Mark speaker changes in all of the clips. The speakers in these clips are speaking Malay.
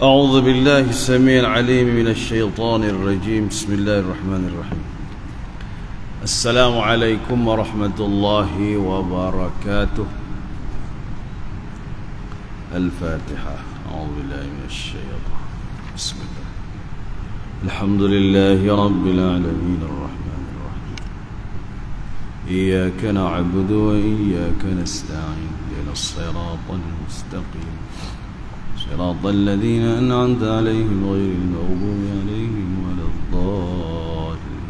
Speaker 1: أعوذ بالله السميع العليم من الشيطان الرجيم. بسم الله الرحمن الرحيم. السلام عليكم ورحمة الله وبركاته. الفاتحة. أعوذ بالله من الشيطان. بسم الله. الحمد لله رب العالمين الرحمن الرحيم. إياك نعبد وإياك نستعين. إلى الصراط المستقيم صراط الذين أنعمت عليهم غير المغضوب عليهم ولا الضالين.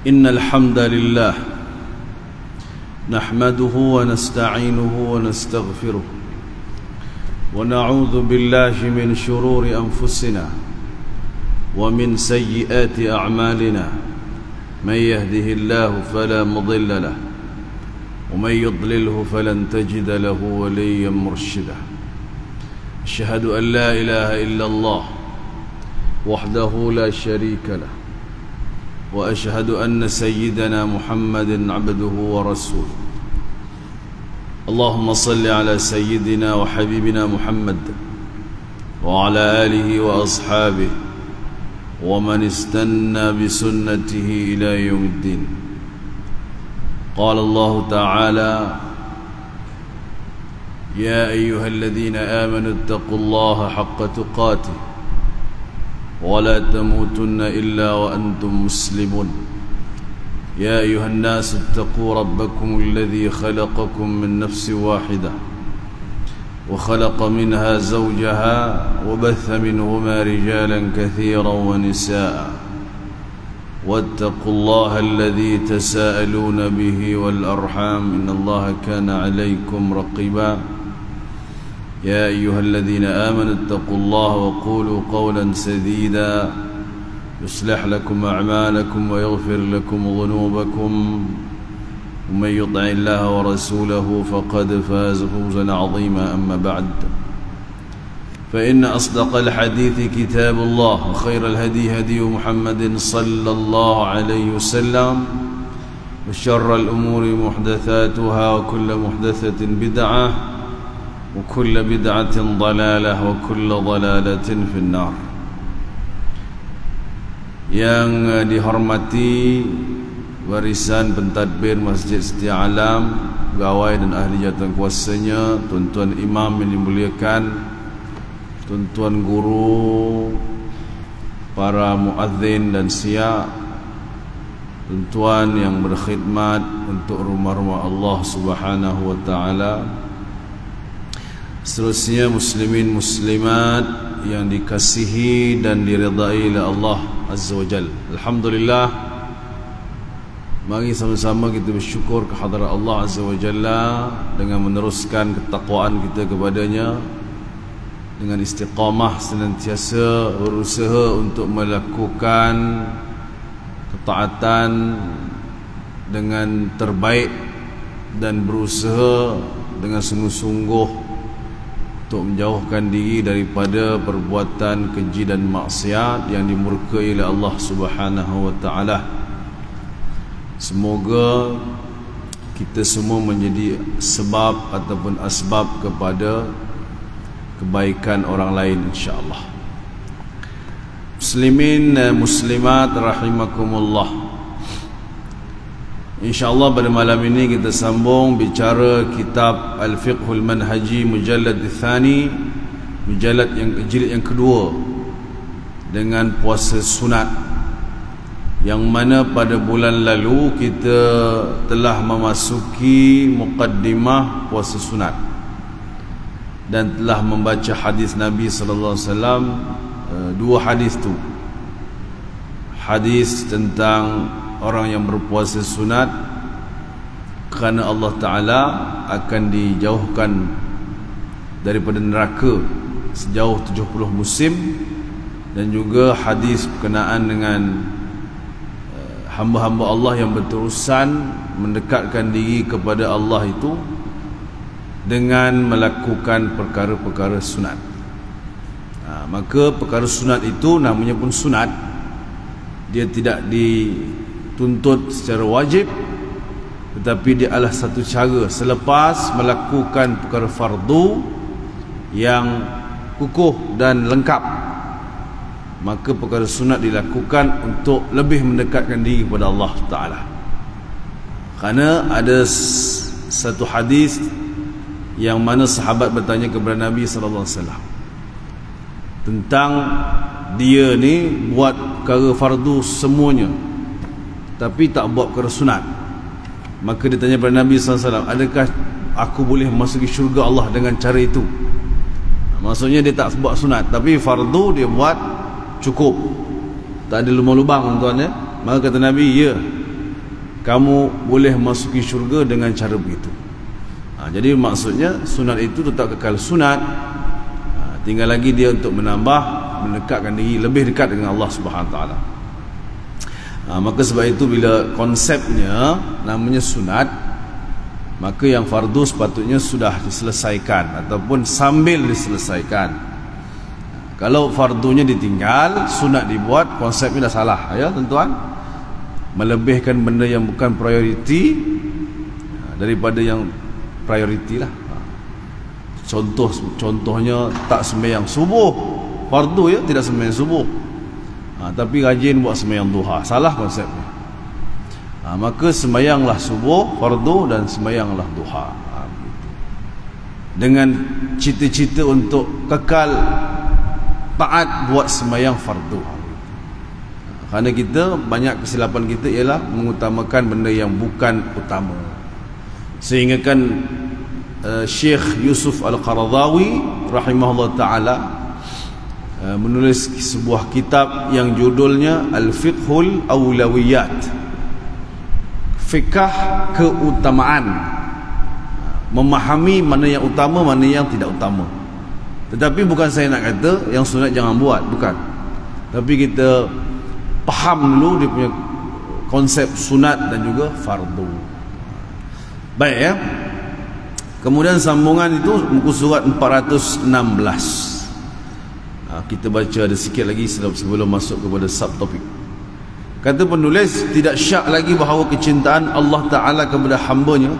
Speaker 1: إن الحمد لله نحمده ونستعينه ونستغفره ونعوذ بالله من شرور أنفسنا ومن سيئات أعمالنا. من يهده الله فلا مضل له ومن يضلله فلن تجد له وليا مرشدا. أشهد أن لا إله إلا الله وحده لا شريك له وأشهد أن سيدنا محمد عبده ورسوله. اللهم صل على سيدنا وحبيبنا محمد وعلى آله وأصحابه ومن استنى بسنته إلى يوم الدين. قال الله تعالى: يا أيها الذين آمنوا اتقوا الله حق تقاته ولا تموتن إلا وأنتم مسلمون. يا أيها الناس اتقوا ربكم الذي خلقكم من نفس واحدة وخلق منها زوجها وبث منهما رجالا كثيرا ونساء. واتقوا الله الذي تساءلون به والأرحام إن الله كان عليكم رقيبا. يا أيها الذين آمنوا اتقوا الله وقولوا قولا سديدا يصلح لكم أعمالكم ويغفر لكم ذنوبكم ومن يطع الله ورسوله فقد فاز فوزا عظيما. أما بعد، فإن أصدق الحديث كتاب الله وخير الهدي هدي محمد صلى الله عليه وسلم وشر الأمور محدثاتها وكل محدثة بدعة وكل بدعة ضلالة وكل ضلالة في النار. Yang dihormati barisan pentadbir Masjid Setia Alam, pegawai dan ahli jawatan kuasanya, tuan-tuan imam yang dimuliakan, tuan-tuan guru, para muadzin dan siap, tuan-tuan yang berkhidmat untuk rumah-rumah Allah Subhanahu wa taala, seterusnya muslimin muslimat yang dikasihi dan diridai oleh Allah Azza wa Jalla. Alhamdulillah, mari sama-sama kita bersyukur kehadrat Allah Azza wa Jalla dengan meneruskan ketakwaan kita kepadanya, dengan istiqamah senantiasa berusaha untuk melakukan ketaatan dengan terbaik dan berusaha dengan sungguh-sungguh untuk menjauhkan diri daripada perbuatan keji dan maksiat yang dimurkai oleh Allah Subhanahu wa taala. Semoga kita semua menjadi sebab ataupun asbab kepada kebaikan orang lain, insya-Allah. Muslimin muslimat rahimakumullah. InsyaAllah pada malam ini kita sambung bicara kitab Al-Fiqhul Manhaji mujallad tsani, mujallad jilid yang kedua, dengan puasa sunat, yang mana pada bulan lalu kita telah memasuki muqaddimah puasa sunat dan telah membaca hadis Nabi sallallahu alaihi wasallam. Dua hadis tu, hadis tentang orang yang berpuasa sunat kerana Allah Ta'ala akan dijauhkan daripada neraka sejauh 70 musim, dan juga hadis berkenaan dengan hamba-hamba Allah yang berterusan mendekatkan diri kepada Allah itu dengan melakukan perkara-perkara sunat. Maka perkara sunat itu namanya pun sunat, dia tidak dituntut secara wajib, tetapi dia adalah satu cara selepas melakukan perkara fardu yang kukuh dan lengkap, maka perkara sunat dilakukan untuk lebih mendekatkan diri kepada Allah Ta'ala. Kerana ada satu hadis yang mana sahabat bertanya kepada Nabi SAW tentang dia ni buat perkara fardu semuanya tapi tak buat perkara sunat. Maka dia tanya kepada Nabi SAW, adakah aku boleh masuki syurga Allah dengan cara itu? Maksudnya dia tak buat sunat, tapi fardu dia buat cukup, tak ada lubang-lubang, tuan ya. Maka kata Nabi, ya, kamu boleh masuki syurga dengan cara begitu. Jadi maksudnya sunat itu tetap kekal sunat, tinggal lagi dia untuk menambah, mendekatkan diri lebih dekat dengan Allah Subhanahu Wa Taala. Maka sebab itu bila konsepnya namanya sunat, maka yang fardu sepatutnya sudah diselesaikan ataupun sambil diselesaikan. Kalau fardunya ditinggal, sunat dibuat, konsepnya dah salah ya tuan-tuan. Melebihkan benda yang bukan prioriti daripada yang prioriti lah. Contohnya tak sembahyang subuh, fardu ya, tidak sembahyang subuh, tapi rajin buat sembahyang duha, salah konsepnya. Maka sembahyanglah subuh fardu dan sembahyanglah duha, dengan cita-cita untuk kekal taat buat sembahyang fardu. Kerana kita banyak kesilapan kita ialah mengutamakan benda yang bukan utama, sehingga kan Syekh Yusuf Al-Qaradawi rahimahullah ta'ala menulis sebuah kitab yang judulnya Al-Fiqhul Awlawiyat, fikah keutamaan, memahami mana yang utama, mana yang tidak utama. Tetapi bukan saya nak kata yang sunat jangan buat, bukan, tapi kita faham dulu dia punya konsep sunat dan juga fardu. Baik ya. Kemudian sambungan itu muka surat 416. Kita baca ada sikit lagi sebelum masuk kepada subtopik. Kata penulis, tidak syak lagi bahawa kecintaan Allah Ta'ala kepada hambanya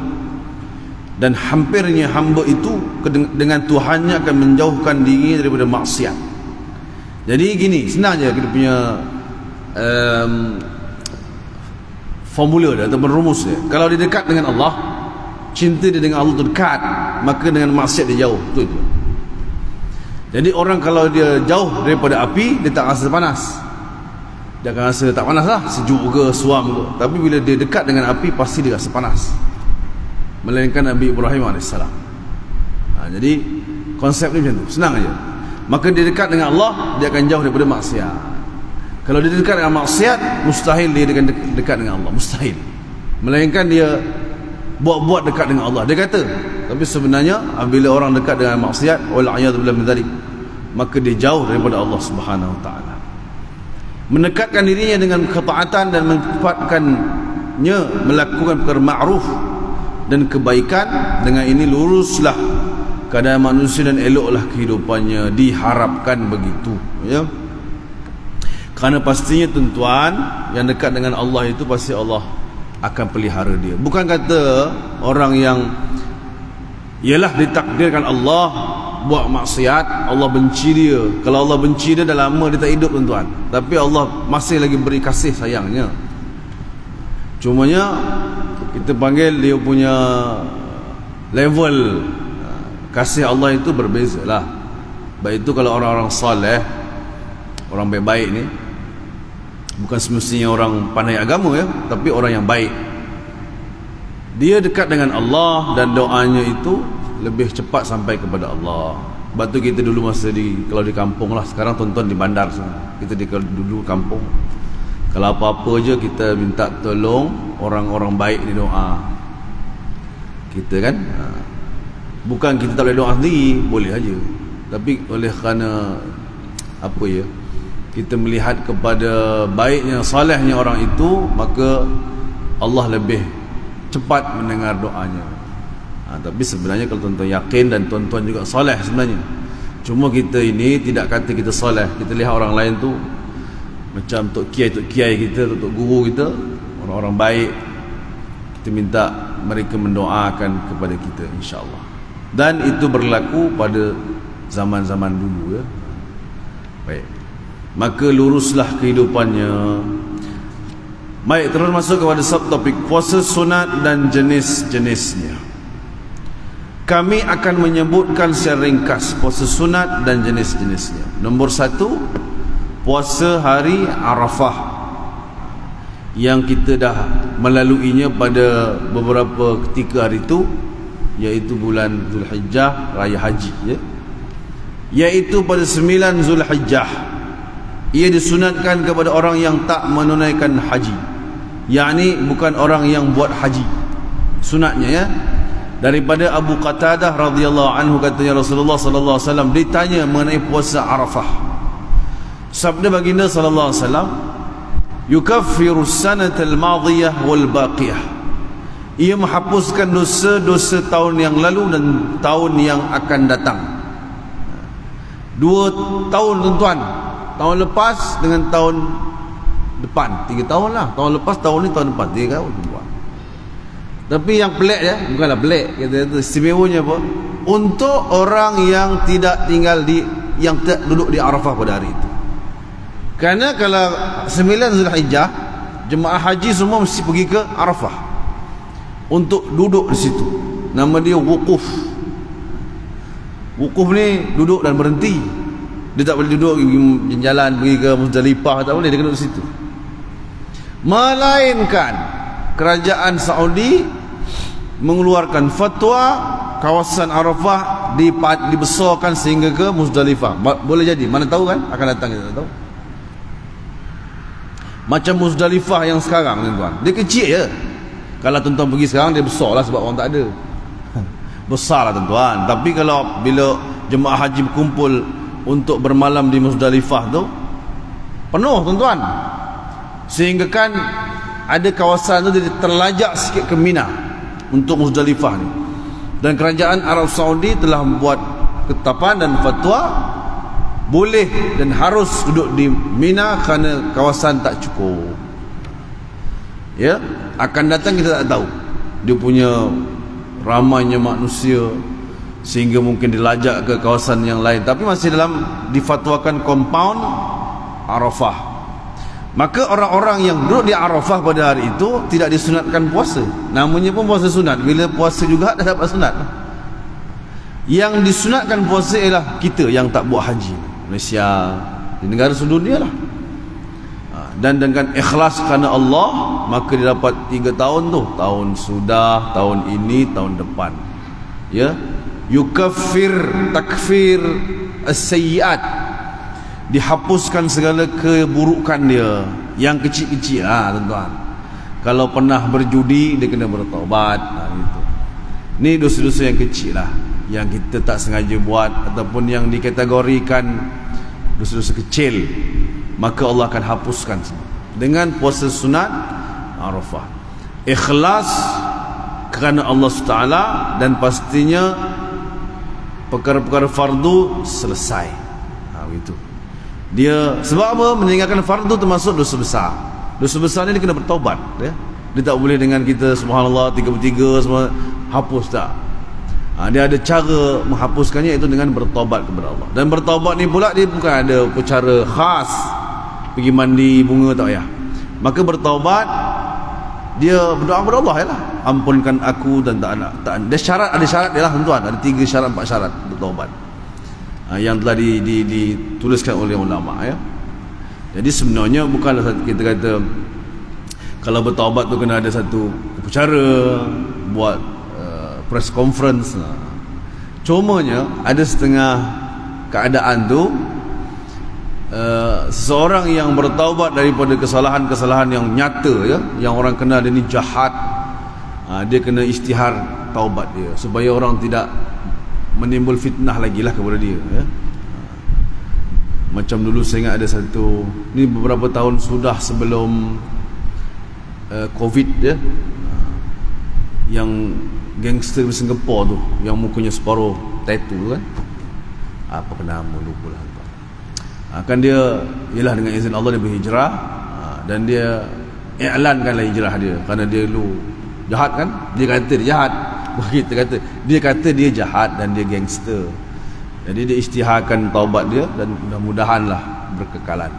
Speaker 1: dan hampirnya hamba itu dengan Tuhannya akan menjauhkan diri daripada maksiat. Jadi gini, senang je kita punya formula dia ataupun rumus dia. Kalau dia dekat dengan Allah, cinta dia dengan Allah tu dekat, maka dengan maksiat dia jauh. Betul itu. Jadi orang kalau dia jauh daripada api, dia tak rasa panas, dia akan rasa tak panas lah, sejuk ke, suam ke. Tapi bila dia dekat dengan api, pasti dia rasa panas, melainkan Nabi Ibrahim AS. Jadi konsep ni macam tu, senang aja. Maka dia dekat dengan Allah, dia akan jauh daripada maksiat. Kalau dia dekat dengan maksiat, mustahil dia dekat dengan Allah, mustahil, melainkan dia buat-buat dekat dengan Allah. Dia kata, tapi sebenarnya bila orang dekat dengan maksiat, wal'iyadzubillah min dzalik, maka dia jauh daripada Allah Subhanahu Wa Taala. Mendekatkan dirinya dengan ketaatan dan menempatkannya melakukan perkara ma'ruf dan kebaikan, dengan ini luruslah keadaan manusia dan eloklah kehidupannya, diharapkan begitu ya. Kerana pastinya tuan-tuan, yang dekat dengan Allah itu pasti Allah akan pelihara dia. Bukan kata orang yang ialah ditakdirkan Allah buat maksiat, Allah benci dia. Kalau Allah benci dia, dah lama dia tak hidup tuan-tuan, tapi Allah masih lagi beri kasih sayangnya. Cumanya kita panggil dia punya level kasih Allah itu berbeza lah. Baik itu kalau orang-orang saleh, orang baik-baik ni, bukan semestinya orang pandai agama ya, tapi orang yang baik, dia dekat dengan Allah dan doanya itu lebih cepat sampai kepada Allah. Sebab tu kita dulu masa kalau di kampung lah, sekarang tuan-tuan di bandar sana, kita dulu kampung, kalau apa-apa je kita minta tolong orang-orang baik ni doa kita kan. Bukan kita tak boleh doa sendiri, boleh aja, tapi oleh kerana apa ya, kita melihat kepada baiknya, salehnya orang itu, maka Allah lebih cepat mendengar doanya. Tapi sebenarnya kalau tuan-tuan yakin dan tuan-tuan juga soleh sebenarnya, Cuma kita ini tidak kata kita soleh. Kita lihat orang lain tu macam tok kiai kita, tok guru kita, orang-orang baik. Kita minta mereka mendoakan kepada kita, insya-Allah. Dan itu berlaku pada zaman-zaman dulu ya. Baik. Maka luruslah kehidupannya. Baik, terus masuk kepada subtopik puasa sunat dan jenis-jenisnya. Kami akan menyebutkan secara ringkas puasa sunat dan jenis-jenisnya. Nombor 1, puasa hari Arafah, yang kita dah melaluinya pada beberapa ketika hari itu, iaitu bulan Zulhijjah, raya haji ya. Iaitu pada 9 Zulhijjah. Ia disunatkan kepada orang yang tak menunaikan haji, yakni bukan orang yang buat haji. Sunatnya ya. Daripada Abu Qatadah radhiyallahu anhu, katanya Rasulullah sallallahu alaihi wasallam ditanya mengenai puasa Arafah. Sabda baginda sallallahu alaihi wasallam, yukaffiru as-sanata al-madiyah wal baqiyah. Ia menghapuskan dosa-dosa tahun yang lalu dan tahun yang akan datang. 2 tahun tuan-tuan, tahun lepas dengan tahun depan, 3 tahun lah. Tahun lepas, tahun ni, tahun depan, 3 tahun tuan. Tapi yang pelik ya, bukanlah pelik, kata itu istimewanya apa? Untuk orang yang tidak tinggal yang tidak duduk di Arafah pada hari itu. Kerana kalau 9 Zulhijjah, jemaah haji semua mesti pergi ke Arafah untuk duduk di situ. Nama dia wukuf. Wukuf ni duduk dan berhenti. Dia tak boleh duduk pergi jalan, pergi ke Muzdalifah, tak boleh, dia kena duduk di situ. Melainkan kerajaan Saudi mengeluarkan fatwa kawasan Arafah dibesarkan sehingga ke Muzdalifah. Boleh jadi, mana tahu kan, akan datang kita tak tahu. Macam Muzdalifah yang sekarang tuan-tuan, dia kecil je. Kalau tuan-tuan pergi sekarang, dia besar lah sebab orang tak ada. Besar lah tuan-tuan. Tapi kalau bila jemaah haji berkumpul untuk bermalam di Muzdalifah tu, penuh tuan-tuan. Sehingga kan ada kawasan tu dia terlajak sikit ke Mina untuk Muzdalifah ni. Dan kerajaan Arab Saudi telah membuat ketetapan dan fatwa boleh dan harus duduk di Mina kerana kawasan tak cukup. Ya, akan datang kita tak tahu. Dia punya ramainya manusia sehingga mungkin dilajak ke kawasan yang lain, tapi masih dalam difatwakan compound Arafah. Maka orang-orang yang duduk di Arafah pada hari itu tidak disunatkan puasa. Namanya pun puasa sunat. Bila puasa juga dah dapat sunat. Yang disunatkan puasa ialah kita yang tak buat haji, Malaysia, di negara seluruh dunia lah. Dan dengan ikhlas kerana Allah, maka dia dapat 3 tahun tu. Tahun sudah, tahun ini, tahun depan. Ya, yukaffir takfir as-sayyi'at, dihapuskan segala keburukan dia yang kecil-kecil tuan-tuan. Kalau pernah berjudi, dia kena bertaubat gitu. Ni dosa-dosa yang kecil lah, yang kita tak sengaja buat ataupun yang dikategorikan dosa-dosa kecil, maka Allah akan hapuskan dengan puasa sunat Arafah. Ikhlas kerana Allah SWT, dan pastinya perkara-perkara fardu selesai. Begitu. Dia sebab apa? Meninggalkan fardu termasuk dosa besar. Dosa besar ni dia kena bertaubat ya. Dia tak boleh dengan kita subhanallah 33 semua hapus, tak. Dia ada cara menghapuskannya, iaitu dengan bertaubat kepada Allah. Dan bertaubat ni pula dia bukan ada cara khas pergi mandi bunga, tak payah. Maka bertaubat, dia berdoa kepada Allah yalah, ampunkan aku dan tak ada syarat, ada syarat dia lah tuan-tuan. Ada 3 syarat 4 syarat bertaubat yang telah dituliskan oleh ulama ya. Jadi sebenarnya bukanlah kita kata kalau bertaubat tu kena ada satu upacara, buat press conference. Cumanya ada setengah keadaan tu seseorang yang bertaubat daripada kesalahan-kesalahan yang nyata ya, yang orang kenal dia ni jahat, dia kena isytihar taubat dia supaya orang tidak menimbul fitnah lagi lah kepada dia ya. Macam dulu saya ingat ada satu, ni beberapa tahun sudah sebelum Covid ya, yang gangster di Singapura tu yang mukanya separuh tattoo kan, Apa nama lupa lah tuan. Kan dia ialah dengan izin Allah dia berhijrah, dan dia i'lankanlah hijrah dia kerana dia dulu jahat kan. Dia kata dia jahat, kita kata dia jahat dan dia gangster. Jadi dia isytiharkan taubat dia, dan mudah-mudahanlah berkekalan.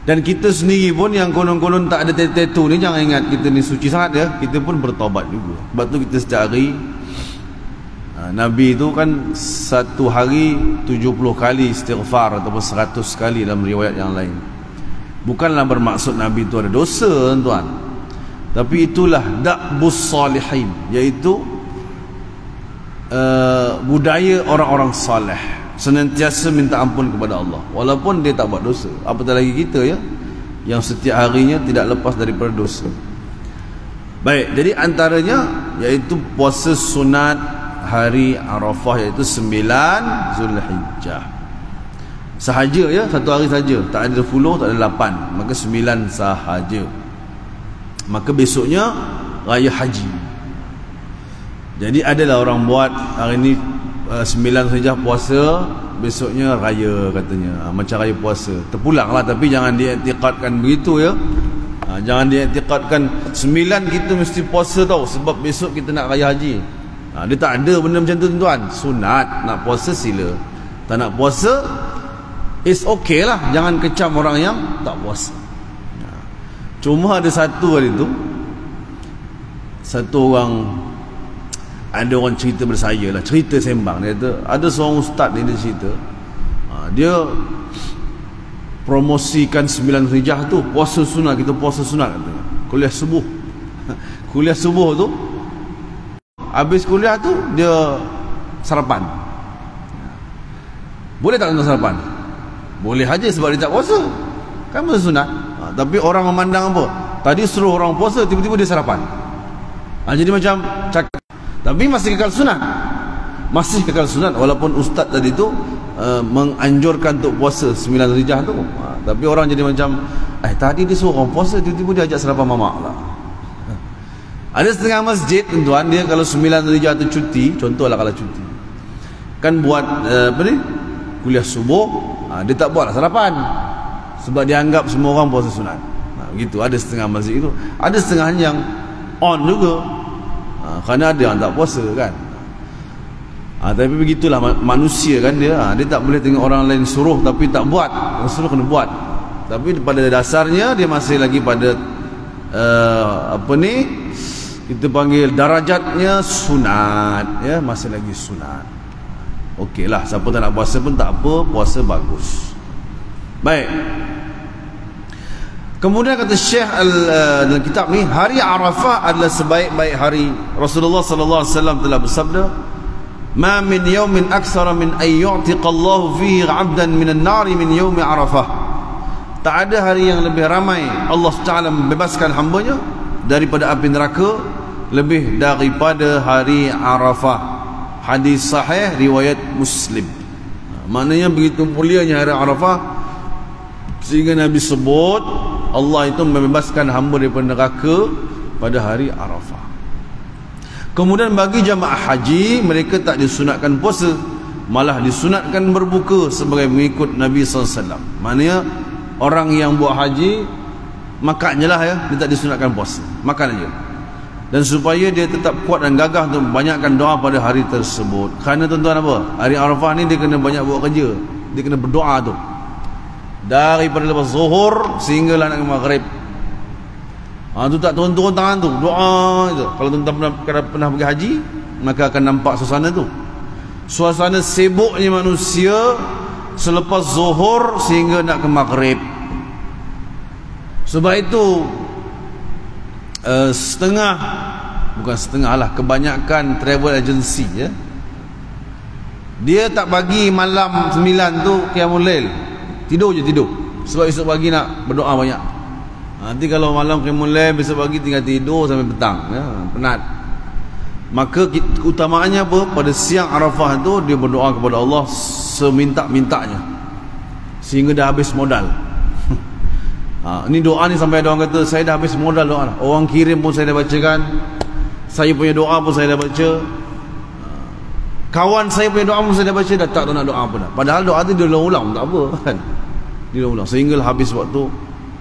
Speaker 1: Dan kita sendiri pun yang konon-konon tak ada tattoo ni, jangan ingat kita ni suci sangat ya. Kita pun bertaubat juga. Sebab tu kita setiap hari, Nabi tu kan satu hari 70 kali istighfar ataupun 100 kali dalam riwayat yang lain. Bukanlah bermaksud Nabi tu ada dosa tuan, tapi itulah da'bus salihin, iaitu budaya orang-orang saleh, senantiasa minta ampun kepada Allah walaupun dia tak buat dosa. Apatah lagi kita ya, yang setiap harinya tidak lepas daripada dosa. Baik, jadi antaranya iaitu puasa sunat hari Arafah, iaitu 9 Zulhijjah sahaja ya, satu hari saja, tak ada 10, tak ada 8, maka 9 sahaja. Maka besoknya raya haji. Jadi adalah orang buat hari ni 9 Zulhijjah puasa, besoknya raya katanya, macam raya puasa. Terpulang lah, tapi jangan diiktikadkan begitu ya. Jangan diiktikadkan 9 kita mesti puasa tau, sebab besok kita nak raya haji. Dia tak ada benda macam tu tuan. Sunat, nak puasa sila, tak nak puasa it's okay lah, jangan kecam orang yang tak puasa. Cuma ada satu hari tu, satu orang, ada orang cerita pada saya lah, cerita sembang. Dia kata ada seorang ustaz ni, dia cerita dia promosikan 9 Zulhijjah tu puasa sunat. Kita puasa sunat katanya, kuliah subuh. Kuliah subuh tu, habis kuliah tu dia sarapan. Boleh tak tuan sarapan? Boleh aja, sebab dia tak puasa kan, puasa sunat. Tapi orang memandang apa? Tadi suruh orang puasa, tiba-tiba dia sarapan. Jadi macam cakap, tapi masih kekal sunat. Masih kekal sunat walaupun ustaz tadi tu menganjurkan untuk puasa 9 Zulhijjah tu. Tapi orang jadi macam, tadi dia suruh orang puasa, tiba-tiba dia ajak sarapan mamak lah. Ada setengah masjid tuan, dia kalau 9 Zulhijjah tu cuti, contohlah kalau cuti kan buat kuliah subuh, dia tak buatlah sarapan sebab dia anggap semua orang puasa sunat. Begitu, ada setengah masjid itu. Ada setengah yang on juga, kerana ada yang tak puasa kan. Tapi begitulah manusia kan, dia tak boleh tengok orang lain suruh tapi tak buat, orang suruh kena buat. Tapi pada dasarnya dia masih lagi pada kita panggil darajatnya sunat ya, masih lagi sunat. Okey lah, siapa tak nak puasa pun tak apa, puasa bagus. Baik. Kemudian kata Syekh dalam kitab ni, hari Arafah adalah sebaik-baik hari. Rasulullah sallallahu alaihi wasallam telah bersabda, "Ma min yawmin aktsara min ay yu'tiqa Allah fihi 'abdan min an-nar min yawmi Arafah." Tak ada hari yang lebih ramai Allah Taala membebaskan hamba-Nya daripada api neraka lebih daripada hari Arafah. Hadis sahih riwayat Muslim. Maknanya begitu mulianya hari Arafah sehingga Nabi sebut Allah itu membebaskan hamba daripada neraka pada hari Arafah. Kemudian bagi jamaah haji, mereka tak disunatkan puasa, malah disunatkan berbuka sebagai mengikut Nabi SAW. Maknanya orang yang buat haji makan je lah ya, dia tak disunatkan puasa, makan aja. Dan supaya dia tetap kuat dan gagah untuk banyakkan doa pada hari tersebut. Kerana tuan-tuan apa? Hari Arafah ni dia kena banyak buat kerja, dia kena berdoa tu daripada lepas zuhur sehinggalah nak ke maghrib. Tu tak turun-turun tangan tu, doa itu. Kalau tuan-tuan pernah pergi haji, maka akan nampak suasana tu. Suasana sibuknya manusia selepas zuhur sehingga nak ke maghrib. Sebab itu kebanyakan travel agency ya, dia tak bagi malam 9 tu qiyamul lail, tidur je tidur, sebab esok pagi nak berdoa banyak. Nanti kalau malam qiyamul lail, besok pagi tinggal tidur sampai petang ya, penat. Maka keutamaannya apa? Pada siang Arafah tu dia berdoa kepada Allah seminta-mintanya sehingga dah habis modal. Ini doa ni sampai ada orang kata saya dah habis modal doa. Orang kirim pun saya dah bacakan, saya punya doa pun saya dah baca. Kawan saya punya doa masa dia baca dah tak nak doa apa dah. Padahal doa tu dia ulang tak apa kan. Dia ulang sehingga habis waktu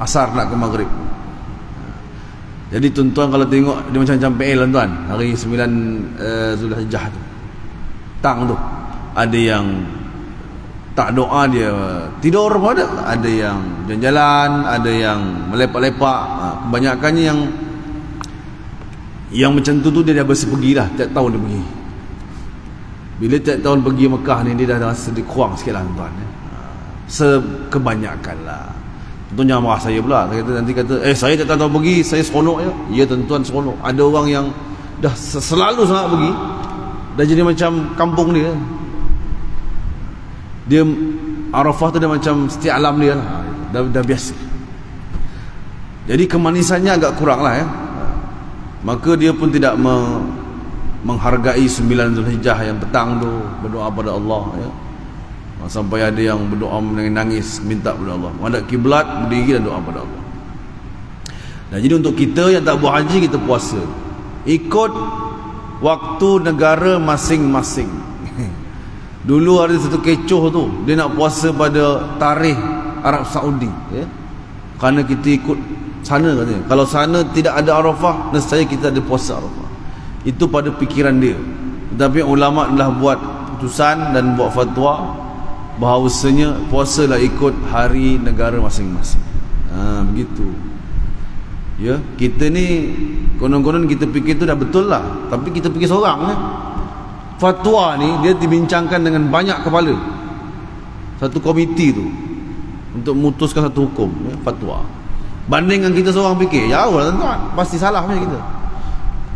Speaker 1: asar nak ke maghrib. Jadi tuan-tuan kalau tengok dia macam PL tuan, hari 9 Zulhijjah tu. Tang tu. Ada yang tak doa dia tidur pun ada yang jalan-jalan, ada yang melepak-lepak. Kebanyakannya yang macam tu dia dah bersepegi dah, tiap tahun dia pergi. Bila tiap tahun pergi Mekah ni dia dah rasa dia kurang sikit lah tuan. Sekebanyakan lah. Tuan jangan marah saya pula. Saya kata, nanti kata saya tak tahu pergi, saya seronok je. Ya tuan-tuan seronok. Ada orang yang dah selalu sangat pergi, dah jadi macam kampung dia. Dia Arafah tu dah macam setiap alam dia lah. Dah biasa. Jadi kemanisannya agak kurang lah ya. Maka dia pun tidak menghargai 9 Zulhijjah yang petang tu, berdoa pada Allah ya. Sampai ada yang berdoa menangis minta kepada Allah, menghadap kiblat, berdiri dan doa pada Allah. Dan jadi untuk kita yang tak buat haji, kita puasa ikut waktu negara masing-masing. Dulu ada satu kecoh tu, dia nak puasa pada tarikh Arab Saudi ya. Kerana kita ikut sana katanya. Kalau sana tidak ada Arafah, nescaya kita ada puasa Arafah. Itu pada fikiran dia. Tetapi ulama telah buat putusan dan buat fatwa bahawasanya puasalah ikut hari negara masing-masing. Begitu. Ya, kita ni konon-konon kita fikir tu dah betul lah, tapi kita fikir seorang ya. Fatwa ni dia dibincangkan dengan banyak kepala. Satu komiti tu untuk memutuskan satu hukum ya, fatwa. Bandingkan kita seorang fikir, jauh lah tuan-tuan, pasti salah macam kita.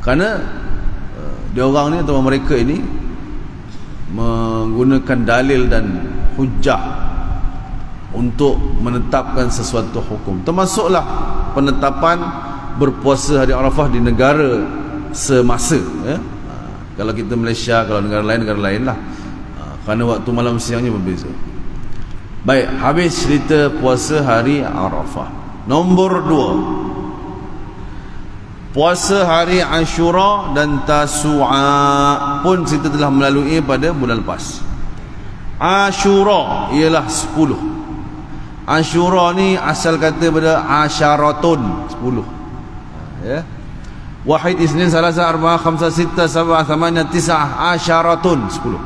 Speaker 1: Kerana dia orang ni atau mereka ini menggunakan dalil dan hujah untuk menetapkan sesuatu hukum, termasuklah penetapan berpuasa hari Arafah di negara semasa ya. Kalau kita Malaysia, kalau negara lain lah. Kerana waktu malam siangnya berbeza. Baik, habis cerita puasa hari Arafah. Nombor 2, puasa hari Ashura dan Tasu'a pun kita telah melalui pada bulan lepas. Ashura ialah 10. Ashura ni asal kata pada asyaratun, 10 ya. Wahid, isnin, salasa, arba'ah, khamsah, sittah, sab'ah, thamaniyah, tis'ah, asyaratun, 10.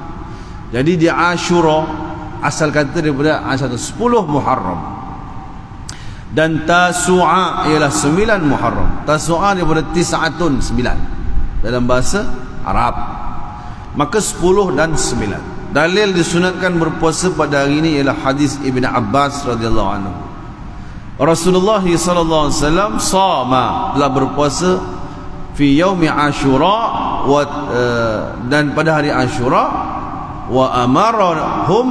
Speaker 1: Jadi di Ashura asal kata daripada asyaratun, 10 Muharram. Dan Tasu'a ialah 9 Muharram. Tasu'a daripada tis'atun, 9 dalam bahasa Arab. Maka 10 dan 9. Dalil disunatkan berpuasa pada hari ini ialah hadis Ibn Abbas radhiyallahu anhu. Rasulullah sallallahu alaihi wasallam sama, telah berpuasa fi yaumi Ashura dan pada hari Ashura, wa amarahum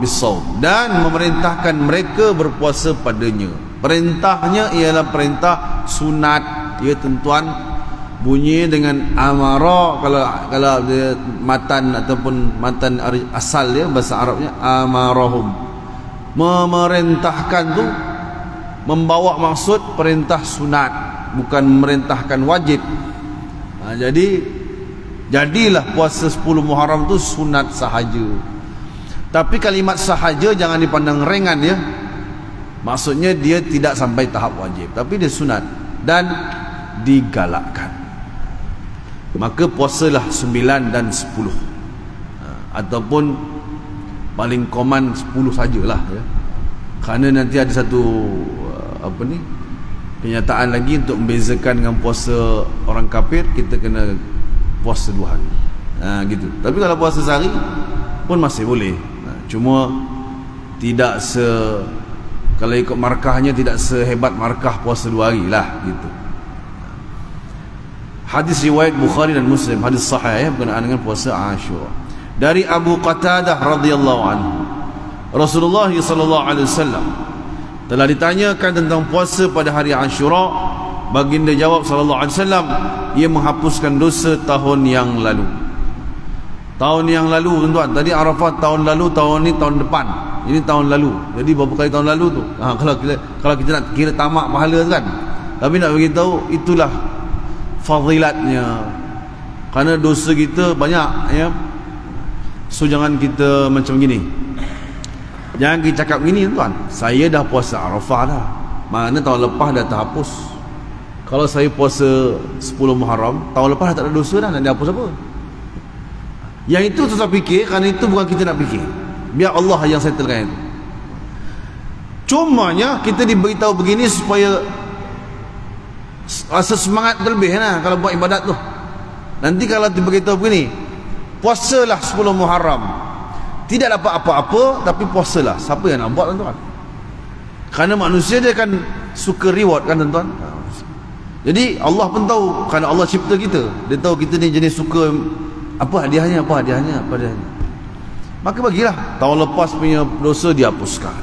Speaker 1: bis-shaum, dan memerintahkan mereka berpuasa padanya. Perintahnya ialah perintah sunat ya tuan-tuan. Bunyi dengan amara, kalau dia matan ataupun matan asal dia bahasa Arabnya amarahum, memerintahkan tu membawa maksud perintah sunat, bukan memerintahkan wajib. Jadilah puasa 10 Muharram tu sunat sahaja. Tapi kalimat sahaja jangan dipandang ringan ya. Maksudnya dia tidak sampai tahap wajib, tapi dia sunat dan digalakkan. Maka puasalah 9 dan 10 ataupun paling common 10 sajalah ya. Kerana nanti ada satu kenyataan lagi untuk membezakan dengan puasa orang kafir, kita kena puasa 2 hari gitu. Tapi kalau puasa sehari pun masih boleh. Cuma tidak kalau ikut markahnya tidak sehebat markah puasa 2 hari lah gitu. Hadis riwayat Bukhari dan Muslim, hadis sahih berkenaan dengan puasa Ashura. Dari Abu Qatadah radhiyallahu anhu, Rasulullah sallallahu alaihi wasallam telah ditanyakan tentang puasa pada hari Ashura. Baginda jawab sallallahu alaihi wasallam, ia menghapuskan dosa tahun yang lalu. Tahun yang lalu tuan-tuan, tadi Arafah tahun lalu, tahun ni tahun depan. Ini tahun lalu. Jadi berapa kali tahun lalu tu? Kalau kita nak kira tamak pahala kan. Tapi nak bagi tahu itulah fadilatnya. Kerana dosa kita banyak ya. So jangan kita macam gini. Jangan kita cakap gini tuan, saya dah puasa Arafah dah, mana tahun lepas dah terhapus. Kalau saya puasa 10 Muharram, tahun lepas dah tak ada dosa dah, nak dihapus apa? Yang itu susah fikir, kerana itu bukan kita nak fikir. Biar Allah yang settlekan itu. Cumanya kita diberitahu begini supaya rasa semangat terlebih lah kalau buat ibadat tu. Nanti kalau diberitahu begini, puasalah 10 Muharram, tidak dapat apa-apa tapi puasalah. Siapa yang nak buat tuan-tuan? Kerana manusia dia kan suka reward kan tuan-tuan. Jadi Allah pun tahu, kerana Allah cipta kita, dia tahu kita ni jenis suka apa hadiahnya. Maka bagilah. Tahun lepas punya dosa dihapuskan,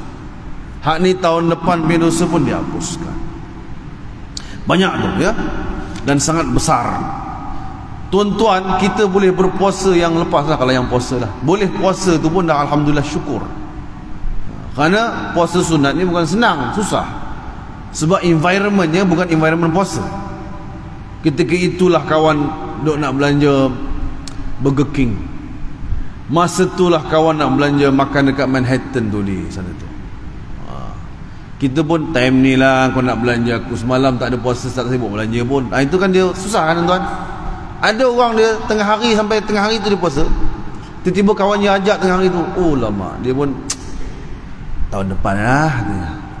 Speaker 1: hak ni tahun depan punya dosa pun dihapuskan. Banyak tu ya, dan sangat besar. Tuan-tuan, kita boleh berpuasa yang lepas lah. Kalau yang puasa lah, boleh puasa tu pun dah alhamdulillah syukur. Kerana puasa sunat ni bukan senang, susah. Sebab environmentnya bukan environment puasa. Ketika itulah kawan duk nak belanja Burger King, masa itulah kawan nak belanja makan dekat Manhattan tu di sana tu. Kita pun time ni lah kau nak belanja, aku semalam tak ada puasa, tak sibuk belanja pun. Itu kan dia susah kan tuan. Ada orang dia tengah hari sampai tengah hari tu dia puasa, tiba-tiba kawan dia ajak tengah hari tu, oh lama, dia pun tahun depan lah,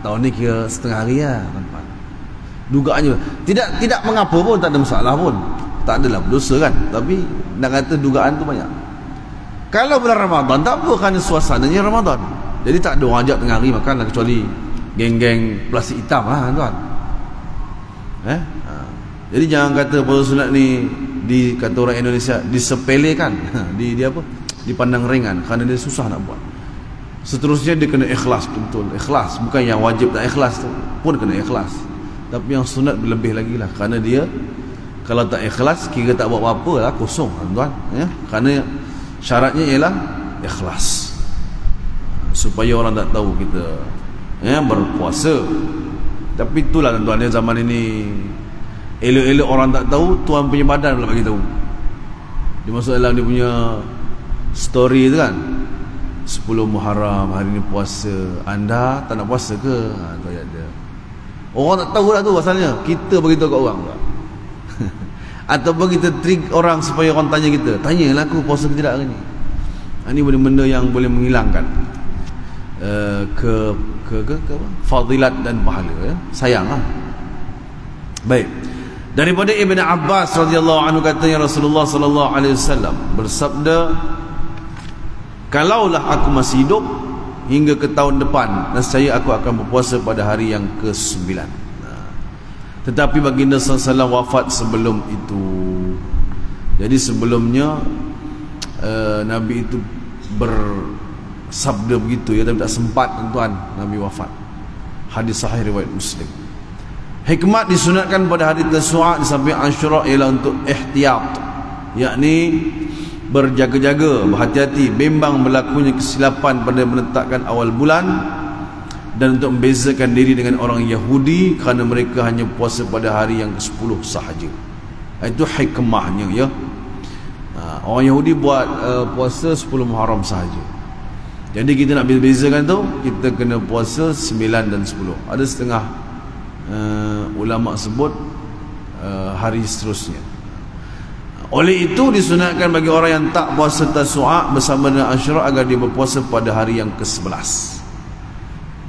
Speaker 1: tahun ni kira setengah hari lah tuan-tuan. Dugaannya tidak mengapa pun, tak ada masalah pun, tak adalah berdosa kan, tapi nak kata dugaan tu banyak. Kalau bulan Ramadan tak apa, kerana suasananya Ramadan, jadi tak ada orang ajak tengah hari makan lah, kecuali geng-geng plastik hitam lah tuan. Jadi jangan kata puasa sunat ni kata orang Indonesia disepelekan, dipandang ringan, kerana dia susah nak buat. Seterusnya dia kena ikhlas, betul ikhlas, bukan yang wajib tak ikhlas tu pun kena ikhlas, tapi yang sunat lebih lagi lah, kerana dia kalau tak ikhlas kira tak buat apa-apa lah, kosong tuan ya. Kerana syaratnya ialah ikhlas, supaya orang tak tahu kita berpuasa. Tapi itulah tuan-tuan, zaman ini elok-elok orang tak tahu, tuan punya badan pula bagi tahu. Dia masuk dalam dia punya story tu kan, 10 Muharram hari ni puasa, anda tak nak puasa ke? Tu ada. Orang tak tahu lah tu asalnya, kita beritahu kat orang pula. Ataupun kita trick orang supaya orang tanya kita, tanyalah aku puasa ke tidak hari ni. Ini benda-benda yang boleh menghilangkan ke fadilat dan pahala ya. Sayang lah. Baik. Daripada Ibn Abbas radhiyallahu anhu katanya Rasulullah sallallahu alaihi wasallam bersabda, kalaulah aku masih hidup hingga ke tahun depan, nescaya aku akan berpuasa pada hari yang ke-9. Tetapi baginda sallallahu alaihi wasallam wafat sebelum itu. Jadi sebelumnya Nabi itu bersabda begitu ya, tapi tak sempat tuan Nabi wafat. Hadis sahih riwayat Muslim. Hikmat disunatkan pada hari Tasu'a di samping Asyura ialah untuk ihtiyat, yakni berjaga-jaga, berhati-hati bimbang berlakunya kesilapan pada menetapkan awal bulan, dan untuk membezakan diri dengan orang Yahudi kerana mereka hanya puasa pada hari yang ke-10 sahaja. Itu hikmahnya ya. Orang Yahudi buat puasa 10 Muharram sahaja. Jadi kita nak bezakan tu, kita kena puasa 9 dan 10. Ada setengah ulama sebut hari seterusnya. Oleh itu disunatkan bagi orang yang tak puasa Tasu'a bersama dengan Asyura agar dia berpuasa pada hari yang ke-11.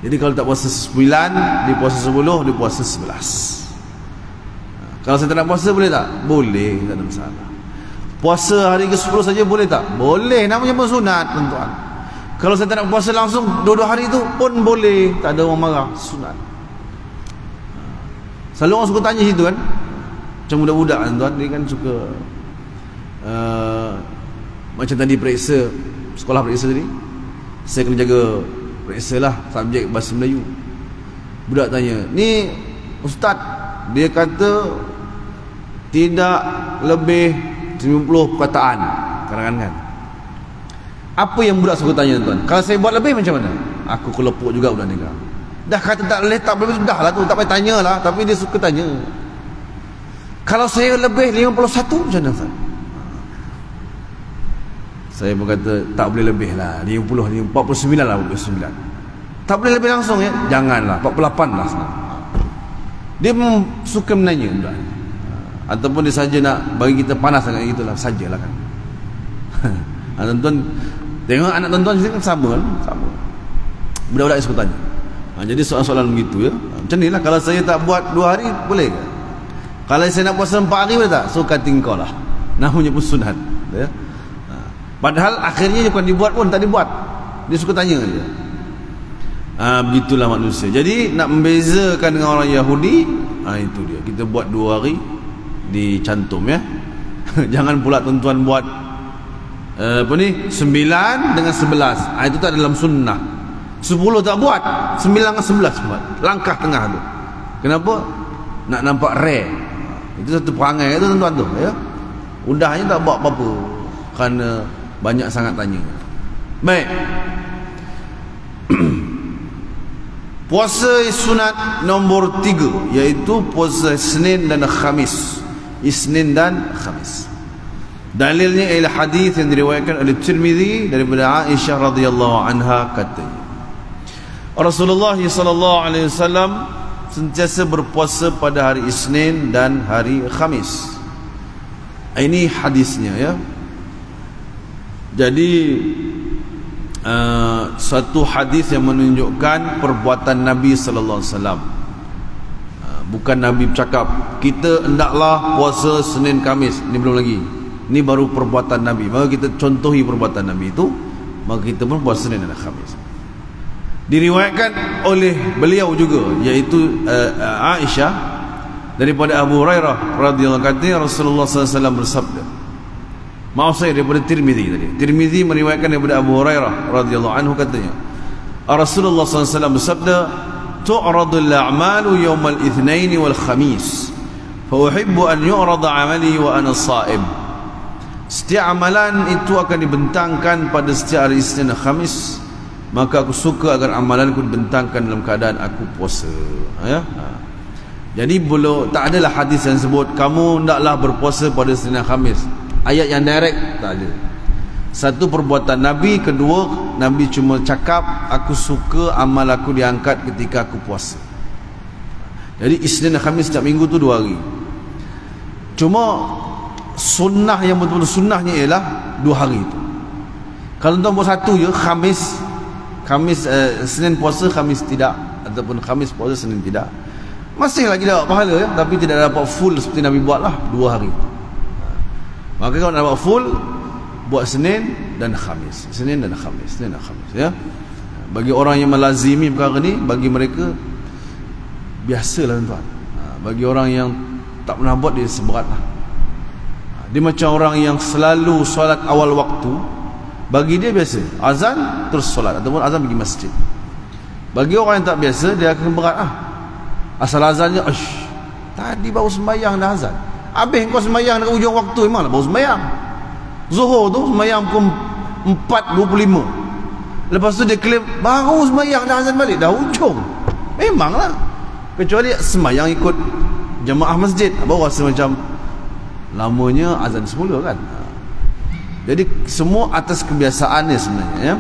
Speaker 1: Jadi kalau tak puasa 9, dia puasa 10, dia puasa 11. Kalau saya tak nak puasa boleh tak? Boleh, tak ada masalah. Puasa hari ke-10 saja boleh tak? Boleh, namanya pun sunat tuan-tuan. Kalau saya tak nak puasa langsung dua-dua hari itu pun boleh, tak ada orang marah, sunat. Selalu orang suka tanya situ kan, macam budak-budak kan tuan, dia kan suka macam tadi periksa, sekolah periksa tadi, saya kena jaga periksa lah subjek bahasa Melayu. Budak tanya, ni ustaz, dia kata tidak lebih 90 perkataan kadang-kadang kan. Apa yang budak suka tanya tuan? Kalau saya buat lebih macam mana? Aku kelepuk juga budak ni kan. Dah kata tak boleh, tak boleh, dah lah tu, tak payah tanya lah. Tapi dia suka tanya, kalau saya lebih 51 macam mana Ustaz? Saya berkata tak boleh lebih lah 49 lah 49. Tak boleh lebih langsung ya. Janganlah 48 lah senang. Dia suka menanya budak. Ataupun dia saja nak bagi kita panas sangat gitulah, sajalah kan. Tuan-tuan tengok anak tuan-tuan sini kan sama. Budak-budak suka tanya. Jadi soalan-soalan begitu ya. Macam ni lah, kalau saya tak buat 2 hari boleh ke? Kalau saya nak puasa 4 hari boleh tak? So kata engkau lah. Namanya pun sunat ya. Padahal akhirnya bukan dibuat pun, tak dibuat. Dia suka tanya saja. Begitulah manusia. Jadi nak membezakan dengan orang Yahudi, itu dia. Kita buat 2 hari dicantum ya. Jangan pula tuan-tuan buat 9 dengan 11. Itu tak dalam sunnah. 10 tak buat, 9 dengan 11 buat. Langkah tengah tu. Kenapa? Nak nampak rare. Itu satu perangai itu tuan-tuan tu ya. Udahnya tak buat apa-apa kerana banyak sangat tanya. Baik. Puasa sunat nombor 3, iaitu puasa Isnin dan Khamis. Isnin dan Khamis. Dalilnya ialah hadis yang diriwayatkan oleh Tirmizi daripada Aisyah radhiyallahu anha, katanya Rasulullah sallallahu alaihi wasallam sentiasa berpuasa pada hari Isnin dan hari Khamis. Ini hadisnya ya. Jadi satu hadis yang menunjukkan perbuatan Nabi sallallahu alaihi wasallam. Bukan Nabi bercakap kita hendaklah puasa Senin Khamis. Ini belum lagi. Ini baru perbuatan Nabi. Maka kita contohi perbuatan Nabi itu, maka kita pun puasa Senin dan Khamis. Diriwayatkan oleh beliau juga, iaitu Aisyah daripada Abu Hurairah radhiyallahu anhu, Rasulullah sallallahu alaihi wasallam bersabda. Maaf saya daripada Tirmizi tadi. Tirmizi meriwayatkan daripada Abu Hurairah radhiyallahu anhu, katanya Rasulullah sallallahu alaihi wasallam bersabda, tu'radul a'malu yawmal itsnain wal khamis fa uhibbu an yu'rada 'amali wa ana sha'im. Setiap amalan itu akan dibentangkan pada setiap hari Isnin dan Khamis, maka aku suka agar amalanku dibentangkan dalam keadaan aku puasa ya. Jadi belum, tak adalah hadis yang sebut kamu hendaklah berpuasa pada Senin dan Khamis. Ayat yang direct tak ada. Satu, perbuatan Nabi. Kedua, Nabi cuma cakap aku suka amal aku diangkat ketika aku puasa. Jadi Isnin dan Khamis setiap minggu tu 2 hari. Cuma sunnah yang betul-betul sunnahnya ialah 2 hari itu. Kalau tuan buat satu je, Khamis Senin puasa, Khamis tidak, ataupun Khamis puasa, Senin tidak, masih lagi dapat pahala ya, tapi tidak dapat full seperti Nabi buatlah 2 hari. Maka kalau nak dapat full, buat Senin dan Khamis. Senin dan Khamis ya. Bagi orang yang melazimi perkara ni, bagi mereka biasalah tuan. Bagi orang yang tak pernah buat, dia seberatlah. Dia macam orang yang selalu solat awal waktu, bagi dia biasa. Azan terus solat, ataupun azan pergi masjid. Bagi orang yang tak biasa, dia akan berat asal azannya, tadi baru sembahyang dah azan. Habis kau sembahyang dekat ujung waktu, memanglah baru sembahyang. Zuhur tu sembahyang pukul 4.25. Lepas tu dia claim baru sembahyang dah azan balik, dah ujung. Memanglah. Kecuali sembahyang ikut jemaah masjid, baru rasa macam lamanya azan semula kan. Jadi semua atas kebiasaannya sebenarnya ya.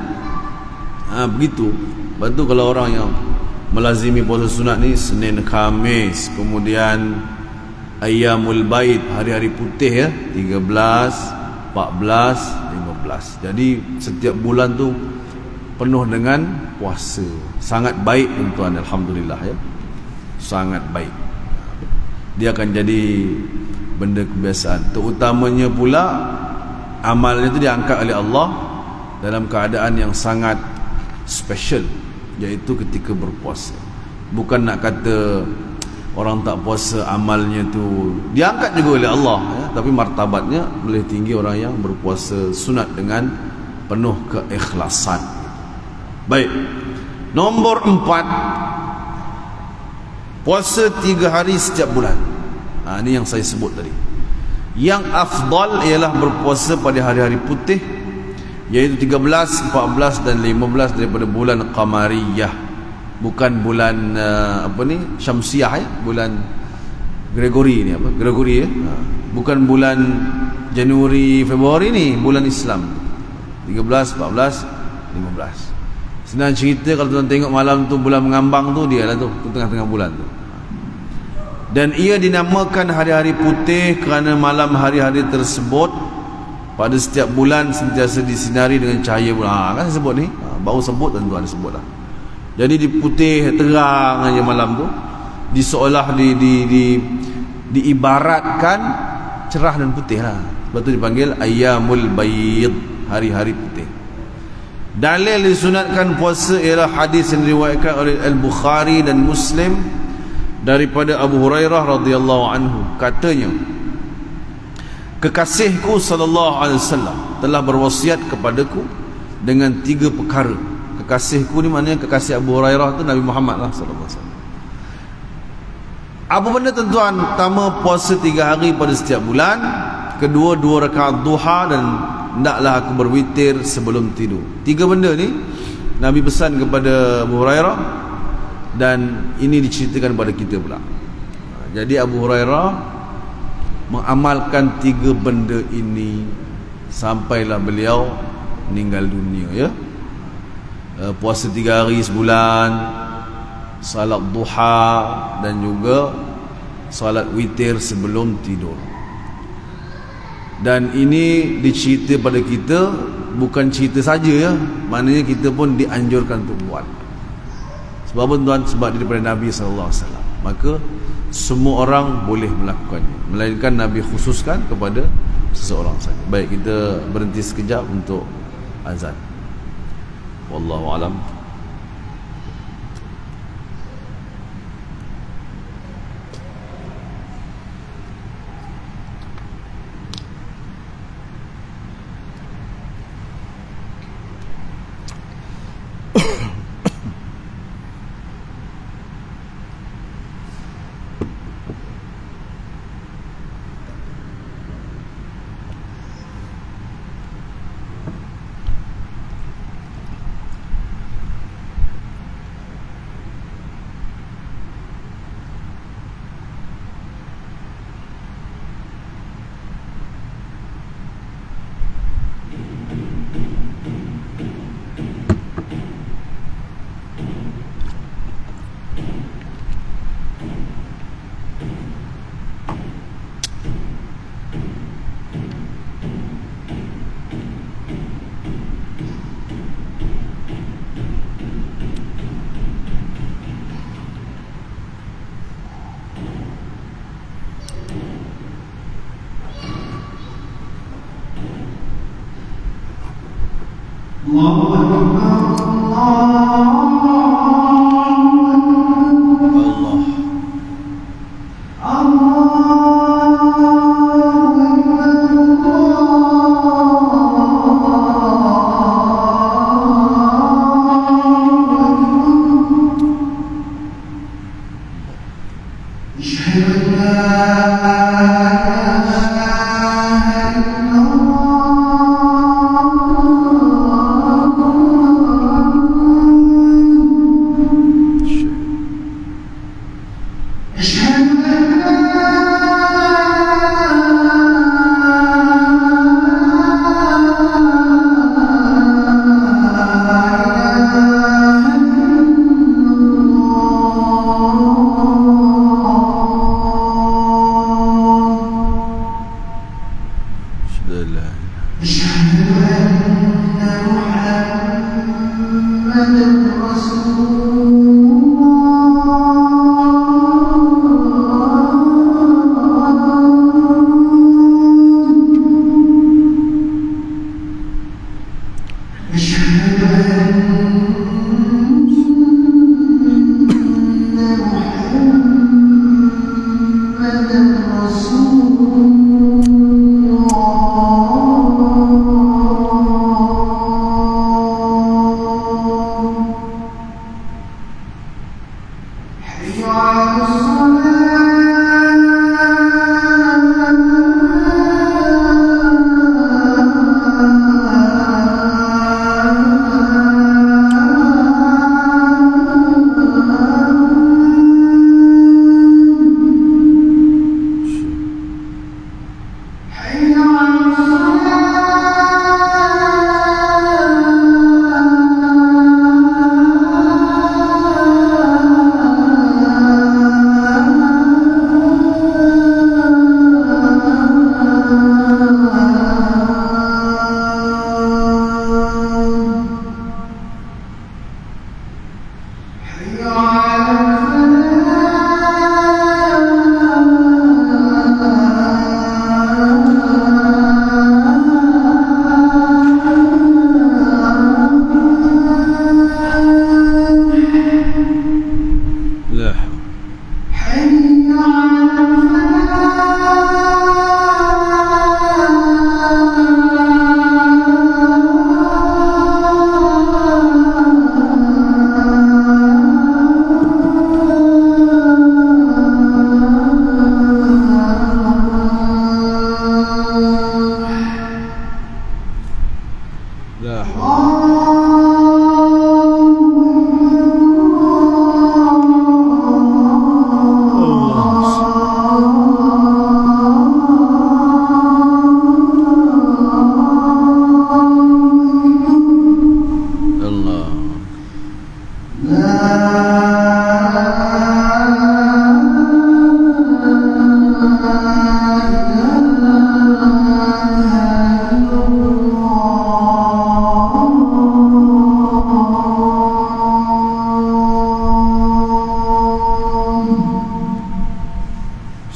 Speaker 1: Begitu. Lepas tu kalau orang yang melazimi puasa sunat ni Senin Khamis, kemudian Ayyamul Bait, hari-hari putih ya, 13, 14, 15. Jadi setiap bulan tu penuh dengan puasa. Sangat baik tuan-tuan, alhamdulillah ya. Sangat baik. Dia akan jadi benda kebiasaan. Terutamanya pula amalnya itu diangkat oleh Allah dalam keadaan yang sangat special, iaitu ketika berpuasa. Bukan nak kata orang tak puasa amalnya tu diangkat juga oleh Allah ya, tapi martabatnya boleh tinggi orang yang berpuasa sunat dengan penuh keikhlasan. Baik. Nombor 4, puasa 3 hari setiap bulan. Ini yang saya sebut tadi. Yang afdal ialah berpuasa pada hari-hari putih, iaitu 13, 14 dan 15 daripada bulan Qamariyah. Bukan bulan Syamsiah ya, bulan Gregory ni Gregory ya. Bukan bulan Januari Februari ni, bulan Islam. 13, 14, 15. Senang cerita kalau tuan tengok malam tu bulan mengambang tu, dia lah tu tengah-tengah bulan tu. Dan ia dinamakan hari-hari putih kerana malam hari-hari tersebut pada setiap bulan sentiasa disinari dengan cahaya bulan. Kan saya sebut ni, baru sebut tentu ada sebut lah. Jadi di putih terang aja malam tu, seolah diibaratkan cerah dan putih lah. Sebab tu dipanggil Ayyamul Bayd, hari-hari putih. Dalil disunatkan puasa ialah hadis yang diriwayatkan oleh Al-Bukhari dan Muslim daripada Abu Hurairah radhiyallahu anhu, katanya, kekasihku sallallahu alaihi wasallam telah berwasiat kepadaku dengan 3 perkara. Kekasihku ni maknanya kekasih Abu Hurairah tu Nabi Muhammad lah sallallahu alaihi wasallam. Apa benda tuan-tuan? Pertama, puasa 3 hari pada setiap bulan. Kedua, 2 rakaat duha, dan hendaklah aku berwitir sebelum tidur. 3 benda ni Nabi pesan kepada Abu Hurairah, dan ini diceritakan pada kita pula. Jadi Abu Hurairah mengamalkan 3 benda ini sampailah beliau meninggal dunia, ya. Puasa 3 hari sebulan, salat duha, dan juga salat witir sebelum tidur. Dan ini dicerita pada kita, bukan cerita saja, ya. Maknanya kita pun dianjurkan untuk buat. Sebab apa tuan? Sebab daripada Nabi SAW. Maka semua orang boleh melakukannya, melainkan Nabi khususkan kepada seseorang saja. Baik, kita berhenti sekejap untuk azan. Wallahu alam.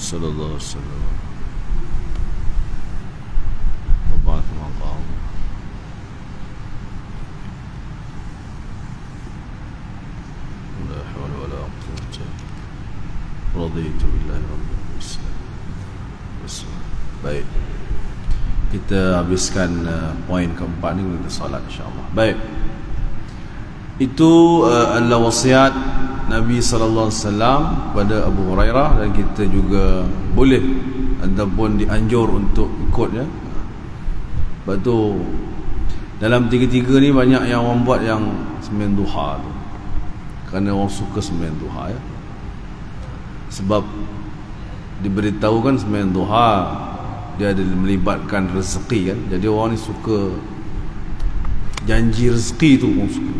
Speaker 1: sallallahu alaihi wasallam wa ba'atha maqam la hawla wala quwwata raditu billahi rabbil islam. Baik, kita habiskan poin keempat ni, kita solat insya-Allah. Baik, itu adalah wasiat Nabi sallallahu alaihi wasallam kepada Abu Hurairah, dan kita juga boleh ataupun dianjur untuk ikut ya. Sebab tu dalam tiga-tiga ni banyak yang orang buat yang sembahyang duha tu, kerana orang suka sembahyang duha ya. Sebab diberitahukan sembahyang duha dia ada melibatkan rezeki kan. Jadi orang ni suka janji rezeki tu, orang suka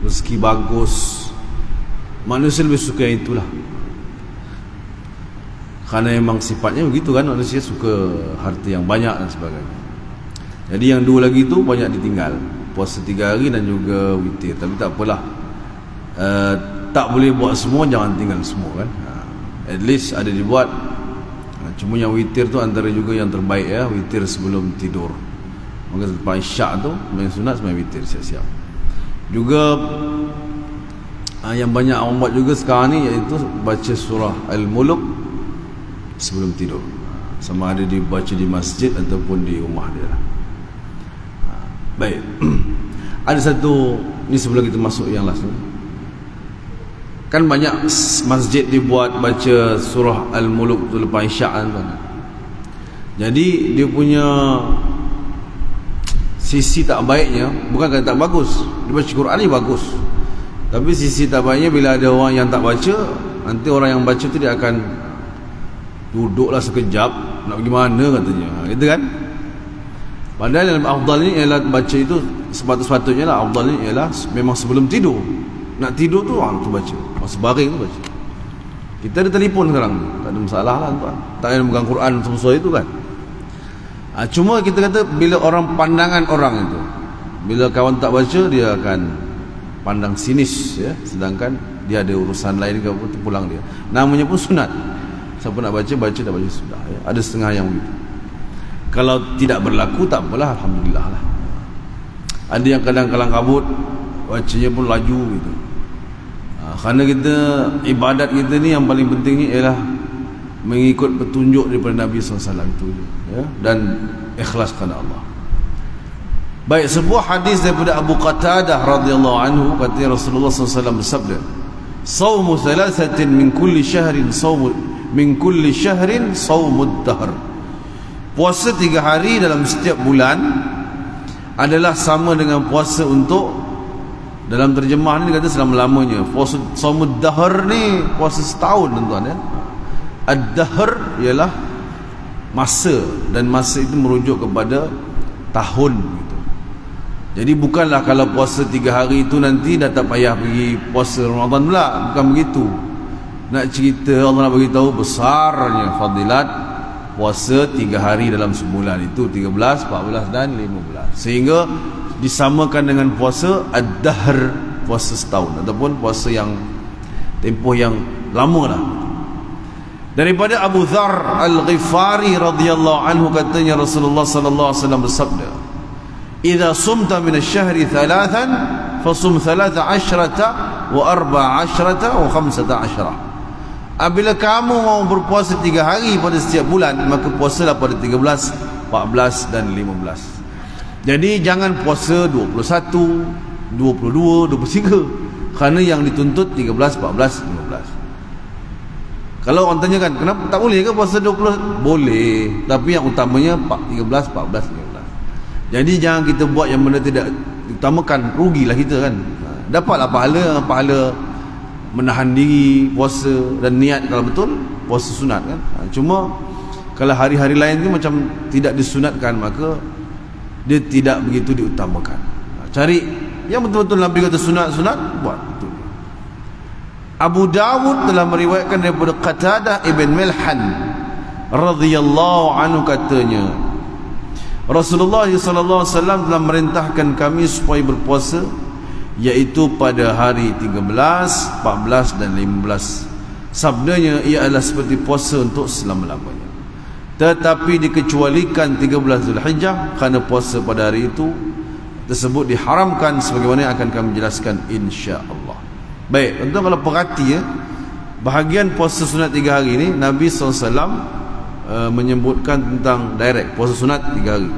Speaker 1: rezeki bagus. Manusia lebih suka yang itulah, kerana memang sifatnya begitu kan, manusia suka harta yang banyak dan sebagainya. Jadi yang dua lagi tu banyak ditinggal, puasa 3 hari dan juga witir. Tapi tak apalah, tak boleh buat semua, jangan tinggal semua kan. At least ada dibuat. Cuma yang witir tu antara juga yang terbaik ya, witir sebelum tidur. Maka selepas isyak tu main sunat, main witir siap-siap. Juga yang banyak orang buat juga sekarang ni, iaitu baca surah Al-Mulk sebelum tidur, sama ada dibaca di masjid ataupun di rumah dia. Baik. Ada satu ni sebelum kita masuk yang last ni. Kan banyak masjid dibuat baca surah Al-Mulk tu lepas isyak kan. Jadi dia punya sisi tak baiknya bukan kata tak bagus. Dia baca Quran ni bagus, tapi sisi tak baiknya bila ada orang yang tak baca, nanti orang yang baca tu dia akan duduklah sekejap, nak pergi mana katanya, gitu kan. Padahal yang afdal ni ialah baca itu sepatutnya lah, afdal ni ialah memang sebelum tidur. Nak tidur tu orang tu baca, masa baring tu baca. Kita ada telefon sekarang ni, tak ada masalah lah tuan, tak payah megang Quran sesuai itu kan. Cuma kita kata bila orang, pandangan orang itu, bila kawan tak baca dia akan pandang sinis ya, sedangkan dia ada urusan lain ke apa, pulang dia. Namanya pun sunat. Siapa nak baca, baca, tak baca sudah ya. Ada setengah yang begitu. Kalau tidak berlaku tak apalah, alhamdulillah lah. Ada yang kadang kalang kabut, bacanya pun laju gitu. Kerana kita, ibadat kita ni yang paling pentingnya ialah mengikut petunjuk daripada Nabi SAW itu ya, dan ikhlas kerana Allah. Baik, sebuah hadis daripada Abu Qatadah radhiyallahu anhu, kata Rasulullah SAW bersabda, "Shaumu thalathatin min kulli syahrin saumud dahr." Puasa 3 hari dalam setiap bulan adalah sama dengan puasa untuk, dalam terjemah ni dia kata selama-lamanya. Puasa saumud dahr ni puasa setahun tuan-tuan ya. Ad-dahr ialah masa, dan masa itu merujuk kepada tahun gitu. Jadi bukanlah kalau puasa 3 hari itu nanti dah tak payah pergi puasa Ramadan pula, bukan begitu. Nak cerita Allah nak bagi tahu besarnya fadilat puasa 3 hari dalam sebulan itu, 13, 14 dan 15, sehingga disamakan dengan puasa ad-dahr, puasa setahun ataupun puasa yang tempoh yang lama lah. Daripada Abu Dzar Al-Ghifari radhiyallahu anhu, katanya Rasulullah sallallahu alaihi wasallam bersabda, "Idza sumta min asy-syahri 3 fasum 13 wa 14 wa 15." Apabila kamu mau berpuasa 3 hari pada setiap bulan, maka puasalah pada 13, 14 dan 15. Jadi jangan puasa 21, 22, 23, kerana yang dituntut 13, 14, 15. Kalau orang tanya kan, kenapa tak boleh ke puasa 20? Boleh, tapi yang utamanya 13, 14, 15. Jadi jangan kita buat yang benda tidak utamakan, rugilah kita kan. Dapatlah pahala menahan diri puasa dan niat kalau betul puasa sunat kan. Cuma kalau hari-hari lain tu macam tidak disunatkan, maka dia tidak begitu diutamakan. Cari yang betul-betul Nabi kata sunat-sunat, buat betul. Abu Dawud telah meriwayatkan daripada Qatadah ibn Milhan radhiyallahu anhu, katanya Rasulullah SAW telah merintahkan kami supaya berpuasa, iaitu pada hari 13, 14 dan 15, Sabdanya ia adalah seperti puasa untuk selama-lamanya. Tetapi dikecualikan 13 Zulhijjah, kerana puasa pada hari itu tersebut diharamkan, sebagaimana yang akan kami jelaskan insya-Allah. Baik, tuan-tuan kalau perhati bahagian puasa sunat 3 hari ini Nabi SAW menyebutkan tentang direct puasa sunat 3 hari.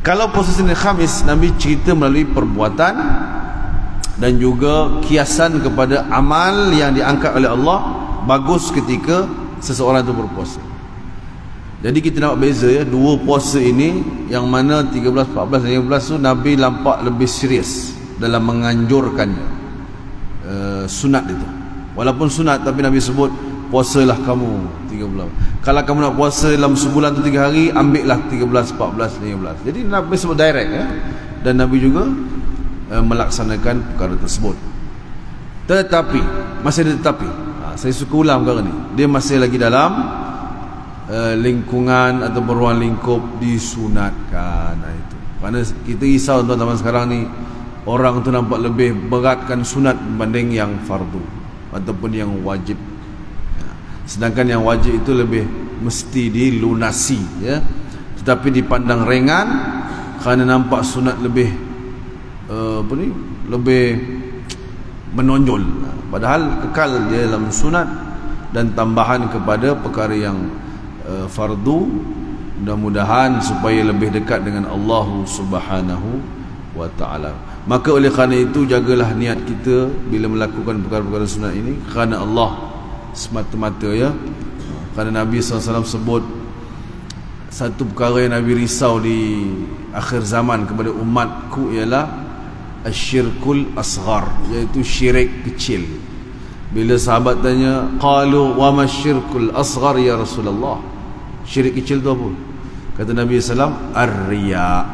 Speaker 1: Kalau puasa Senin Khamis, Nabi cerita melalui perbuatan dan juga kiasan kepada amal yang diangkat oleh Allah bagus ketika seseorang itu berpuasa. Jadi kita nak beza dua puasa ini, yang mana 13, 14 dan 15 tu Nabi nampak lebih serius dalam menganjurkannya sunat itu. Walaupun sunat, tapi Nabi sebut puasalah kamu 13. Kalau kamu nak puasa dalam sebulan tu 3 hari, ambillah 13, 14, 15. Jadi Nabi sebut direct dan Nabi juga melaksanakan perkara tersebut. Tetapi masih ada tetapi. Saya suka ulang perkara ni. Dia masih lagi dalam lingkungan atau ruang lingkup disunatkan. Itu kerana kita risau tuan-tuan sekarang ni, orang tu nampak lebih beratkan sunat berbanding yang fardu ataupun yang wajib, sedangkan yang wajib itu lebih mesti dilunasi, tetapi dipandang ringan kerana nampak sunat lebih lebih menonjol, padahal kekal dia dalam sunat dan tambahan kepada perkara yang fardu, mudah-mudahan supaya lebih dekat dengan Allah Subhanahu wa ta'ala. Maka oleh kerana itu, jagalah niat kita bila melakukan perkara-perkara sunat ini kerana Allah semata-mata, kerana Nabi SAW sebut satu perkara yang Nabi risau di akhir zaman kepada umatku ialah asyirkul asghar, iaitu syirik kecil. Bila sahabat tanya, qalu wa masyirkul asghar ya Rasulullah, syirik kecil tu apa? Kata Nabi SAW, ar-riya.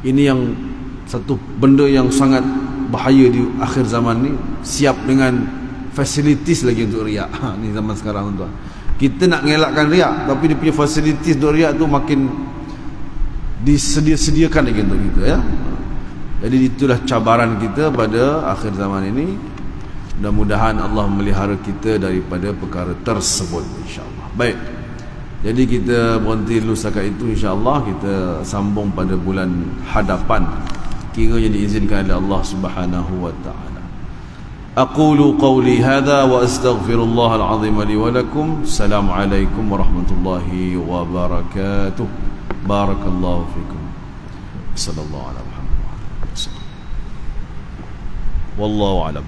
Speaker 1: Ini yang satu benda yang sangat bahaya di akhir zaman ni, siap dengan facilities lagi untuk riak. Ni zaman sekarang tuan. Kita nak ngelakkan riak, tapi dia punya facilities untuk riak tu makin disedia-sediakan lagi untuk kita, Jadi itulah cabaran kita pada akhir zaman ini. Mudah-mudahan Allah melihara kita daripada perkara tersebut, insya-Allah. Baik. Jadi kita berhenti dulu setakat itu, insya-Allah kita sambung pada bulan hadapan, kiranya diizinkan oleh Allah Subhanahu wa taala. Aqulu qawli hadha wa astaghfirullahal azim li wa lakum. Assalamualaikum warahmatullahi wabarakatuh. Barakallahu fikum. Sallallahu alaihi wasallam. Wallahu a'lam.